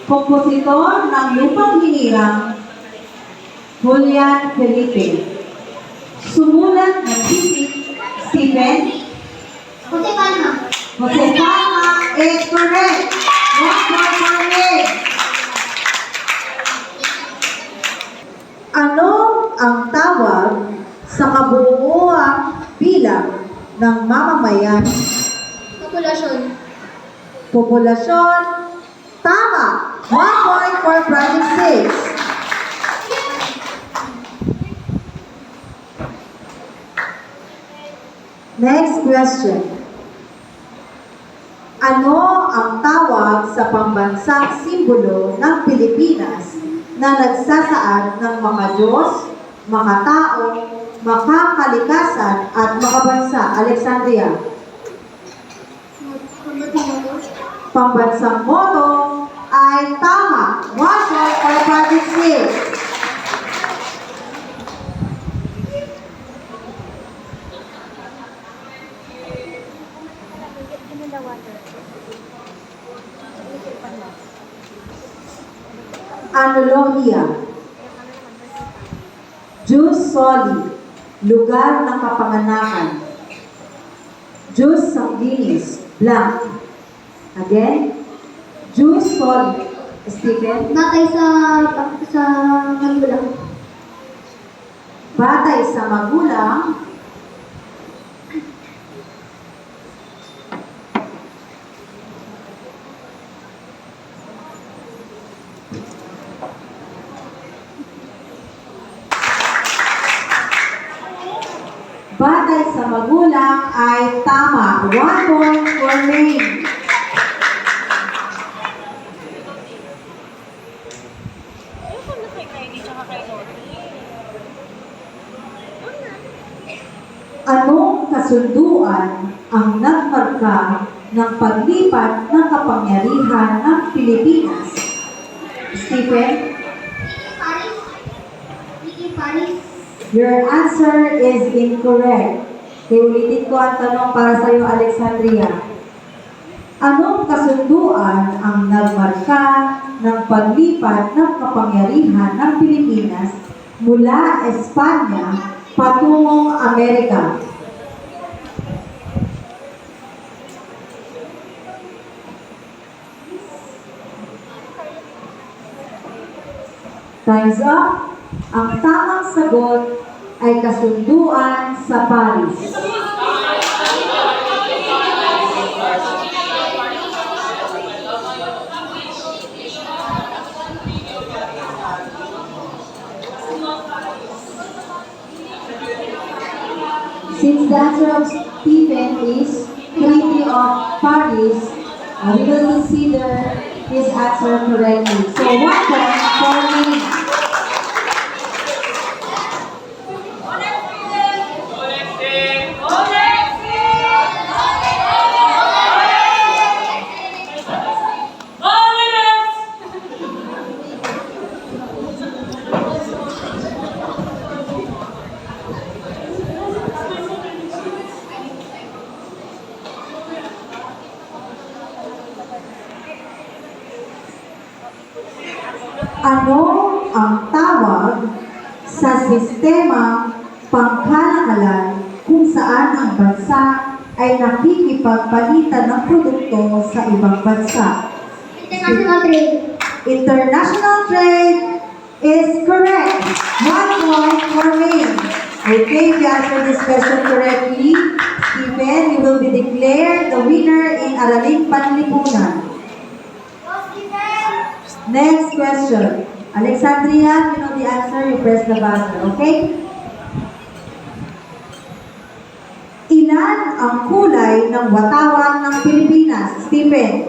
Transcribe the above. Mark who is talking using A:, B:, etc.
A: Kompositor ng Lupang Hinirang, Julian Felipe. Sumulat ng bisik, Stephen
B: Josefana.
A: Josefana is correct. One point for me. Ano ang tawag sa kabuuang bilang ng mamamayan?
B: Populasyon.
A: Populasyon. Tama. 1 point for Project 6. Next question. Ano ang tawag sa pambansang simbolo ng Pilipinas na nagsasaad ng makadiyos, makatao, makakalikasan at makabansa? Alexandria. Pambansang moto ay tama. 1 point for Project 6. Analogia. Jus soli, lugar ng kapanganakan. Jus sanguinis, blank. Again, jus soli. Stephen,
B: Batay sa magulang.
A: batay sa magulang. Batay sa magulang ay tama. 1 point for me. Anong kasunduan ang nagmarka ng paglipat ng kapangyarihan ng Pilipinas? Stephen?
B: Paris. Vicky Paris.
A: Your answer is incorrect. Ulitin ko ang tanong para sa iyo, Alexandria. Anong kasunduan ang nagmarka ng paglipat ng kapangyarihan ng Pilipinas mula Espanya patungong Amerika? Time's up. Ang tamang sagot ay kasunduan sa Paris. Since the answer of Stephen is Treaty of Paris, we will consider his answer correctly. So 1 point for me. Ano ang tawag sa sistema pangkalakalan kung saan ang bansa ay nakikipagpalitan ng produkto sa ibang bansa?
B: International trade.
A: International trade is correct. 1 point for me. Okay, if you answer this question correctly, Stephen, you will be declared the winner in Araling Panlipunan. Next question. Alexandria, you know the answer, you press the buzzer, okay? Ilan ang kulay ng watawat ng Pilipinas? Stephen?